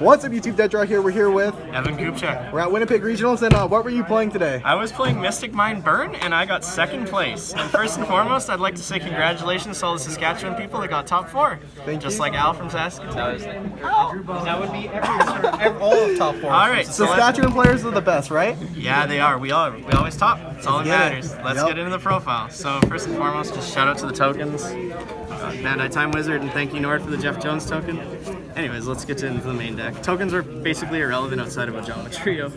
What's up, YouTube? Dead Draw here. We're here with Evan Kupchak. We're at Winnipeg Regionals, and what were you playing today? I was playing Mystic Mind Burn, and I got second place. And first and foremost, I'd like to say congratulations to all the Saskatchewan people that got top 4. Thank Just you. like Al from Saskatoon. That would be all of top 4. All right, so Saskatchewan players are the best, right? yeah, they are. We always top. That's all that get it. matters. Let's Yep. get into the profile. So first and foremost, just shout out to the tokens. Bandai Time Wizard, and thank you Nord for the Jeff Jones token. Anyways, let's get into the main deck. Tokens are basically irrelevant outside of Ojama Trio.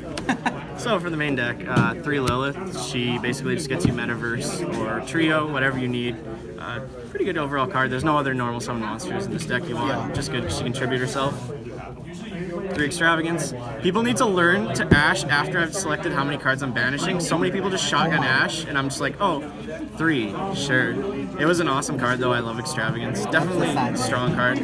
So for the main deck, 3 Lilith. She basically just gets you Metaverse or Trio, whatever you need. Pretty good overall card. There's no other normal summon monsters in this deck you want. Yeah. Just good. She can tribute herself. 3 Extravagance. People need to learn to Ash after I've selected how many cards I'm banishing. So many people just shotgun Ash, and I'm just like, oh, 3, sure. It was an awesome card, though. I love Extravagance. Definitely a strong card.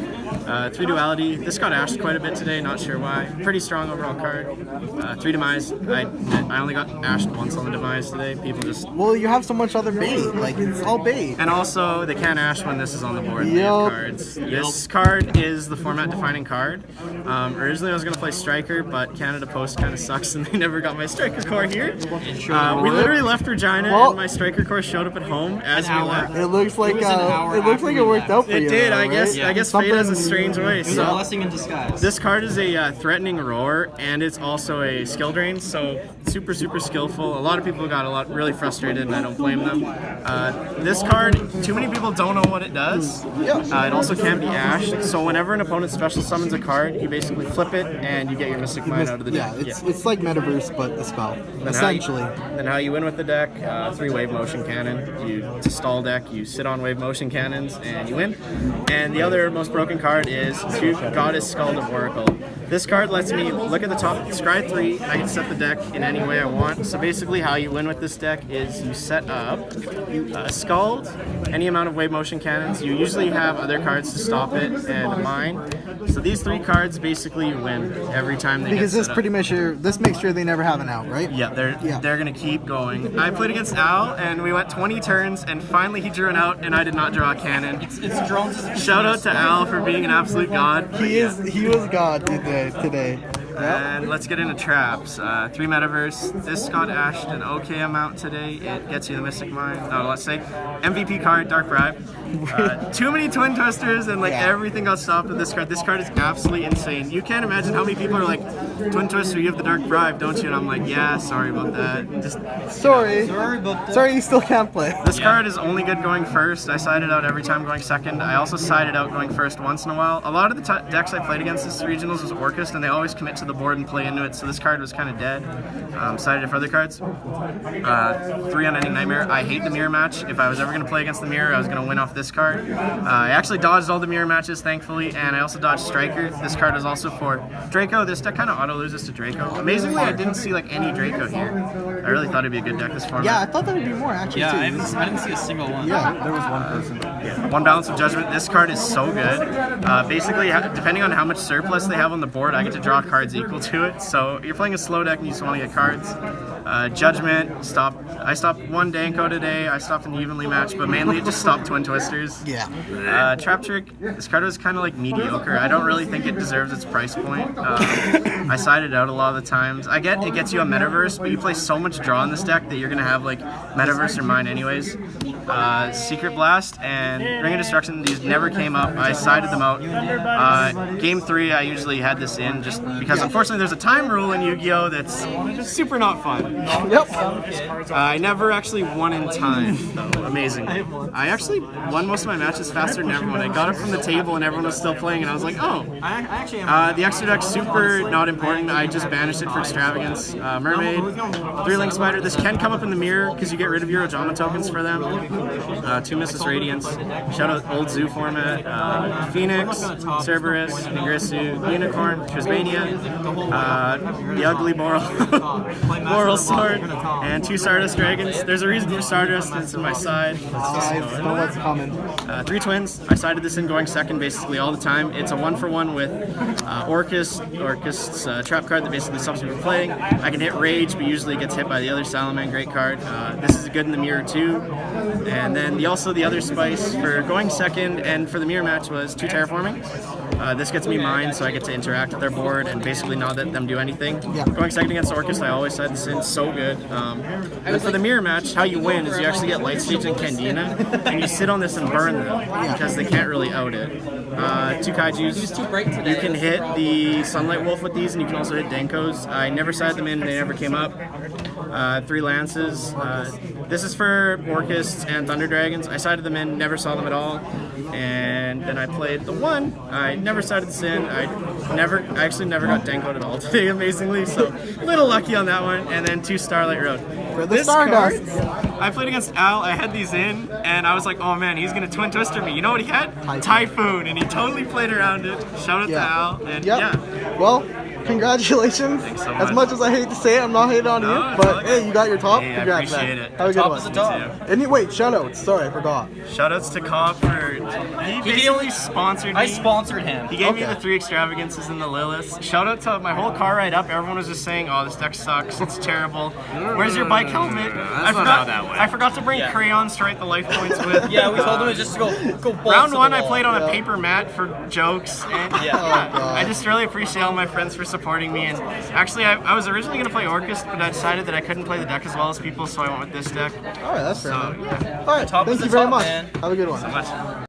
3 Duality. This got ashed quite a bit today, not sure why. Pretty strong overall card. 3 Demise. I only got ashed once on the Demise today. People just... Well, you have so much other bait. Like, it's all bait. And also, they can't ash when this is on the board. They have Yup. cards. This card is the format-defining card. Originally, I was going to play Striker, but Canada Post kind of sucks, and they never got my Striker core here. We literally left Regina, and my Striker core showed up at home as we left. It looks like it worked out for you. It did, though, I guess. right? I guess fate has a strange way. It was a So blessing in disguise. this card is a threatening roar, and it's also a skill drain. So super skillful. A lot of people got really frustrated, and I don't blame them. This card, too many people don't know what it does. It also can be ashed. So whenever an opponent special summons a card, you basically flip it, and you get your Mystic Mind out of the deck. Yeah, it's like Metaverse, but a spell, essentially. Then how you win with the deck, 3 Wave Motion Cannon. It's a stall deck, you sit on Wave Motion Cannons, and you win. And the other most broken card is 2 Goddess Scald of Oracle. This card lets me look at the top, scry 3, I can set the deck in any way I want. So basically how you win with this deck is you set up Scald, any amount of Wave Motion Cannons. You usually have other cards to stop it, and mine. So these 3 cards basically you win every time they Because get this set up. pretty much this makes sure they never have an out, right? Yeah, they're gonna keep going. I played against Al, and we went 20 turns, and finally he drew an out, and I did not draw a cannon. It's drones. Shout out to Al for being an absolute god. He was God today. And let's get into traps. 3 Metaverse. This got ashed an okay amount today. It gets you the Mystic Mind. No, let's say MVP card, Dark Bribe. Too many Twin Twisters, and everything got stopped with this card. This card is absolutely insane. You can't imagine how many people are like, Twin Twister, you have the Dark Bribe, don't you? And I'm like, yeah, sorry about that. Sorry, you still can't play. This card is only good going first. I side it out every time going second. I also side it out going first once in a while. A lot of the decks I played against this regionals was Orcust, and they always commit to the board and play into it, so this card was kind of dead. Sided it for other cards. 3 Unending Nightmare. I hate the mirror match. If I was ever going to play against the mirror, I was going to win off this card. I actually dodged all the mirror matches, thankfully, and I also dodged Striker. This card is also for Draco. This deck kind of auto-loses to Draco. Amazingly, I didn't see any Draco here. I really thought it'd be a good deck this format. Yeah, I thought there would be more actually. Yeah, too. I didn't see a single one. Yeah, there was one person. Yeah. 1 Balance of Judgment. This card is so good. Basically, depending on how much surplus they have on the board, I get to draw cards equal to it. So you're playing a slow deck and you just want to get cards. Judgment. I stopped 1 Danko today. I stopped an evenly match, but mainly it just stopped Twin Twisters. Yeah. Trap Trick. This card was kind of like mediocre. I don't really think it deserves its price point. I sided out a lot of the times. I get it gets you a Metaverse, but you play so much draw in this deck that you're gonna have like Metaverse or mine anyways. Secret Blast and Ring of Destruction, these never came up. I sided them out. Game 3, I usually had this in just because unfortunately there's a time rule in Yu-Gi-Oh! That's super not fun. Yep. I never actually won in time, though, amazingly. I actually won most of my matches faster than everyone. I got it from the table and everyone was still playing, and I was like, oh. The extra deck's super not important. I just banished it for Extravagance. Mermaid, 3 Link Spider. This can come up in the mirror because you get rid of your Ojama tokens for them. 2 Mrs. Radiance. Shout out old Zoo format. Phoenix, Cerberus, Nigrisu, Unicorn, Trismania, the Ugly Moral Sword, and 2 Stardust Dragons. There's a reason for Stardust, and it's in my side. Know what's coming. 3 Twins. I sided this in going second basically all the time. It's a 1-for-1 with Orcust's trap card that basically stops me from playing. I can hit Rage, but usually it gets hit by the other Salaman. Great card. This is good in the mirror too. And then also the other spice for going second and for the mirror match was 2 Terraforming. This gets me mine, so I get to interact with their board and basically not let them do anything. Yeah. Going second against Orcus, I always side the Sin, so good. And for the mirror match, how you win is you actually get Light Stage and Candina, and you sit on this and burn them because they can't really out it. 2 Kaijus. You can hit the Sunlight Wolf with these, and you can also hit Denkos. I never sided them in, they never came up. 3 Lances. This is for Orcus and Thunder Dragons. I sided them in, never saw them at all. And then I played the 1. I never sided this in. I actually never got Denkoed at all today, amazingly, so a little lucky on that one. And then 2 Starlight Road. For the This Stardust. card, I played against Al, I had these in, and I was like, oh man, he's gonna Twin Twister me. You know what he had? Typhoon, and he totally played around it. Shout out to Al, and yeah. Well, congratulations. Thanks so As much. much as I hate to say it, I'm not hating on No, you, it's but all hey, you got your top. Hey, I Congrats, appreciate man. it. Have a good Top one. is a top. Wait, shoutouts. Sorry, I forgot. Shoutouts to Cobb for he basically sponsored me. I sponsored him. He gave me Okay. the 3 extravagances and the Lilith. Shout out to my whole car ride up. Everyone was just saying, "Oh, this deck sucks. It's terrible. Where's your bike helmet?" That's not how that went. I forgot to bring crayons to write the life points with. Yeah, we told him just to go balls Round to 1, the I wall. played on a paper mat for jokes, and God. I just really appreciate all my friends for supporting me. And actually, I was originally going to play Orcus, but I decided that I couldn't play the deck as well as people, so I went with this deck. All right, that's fair. So, enough. yeah. All right, Top thank is you the very top, much. man. Have a good one. Much.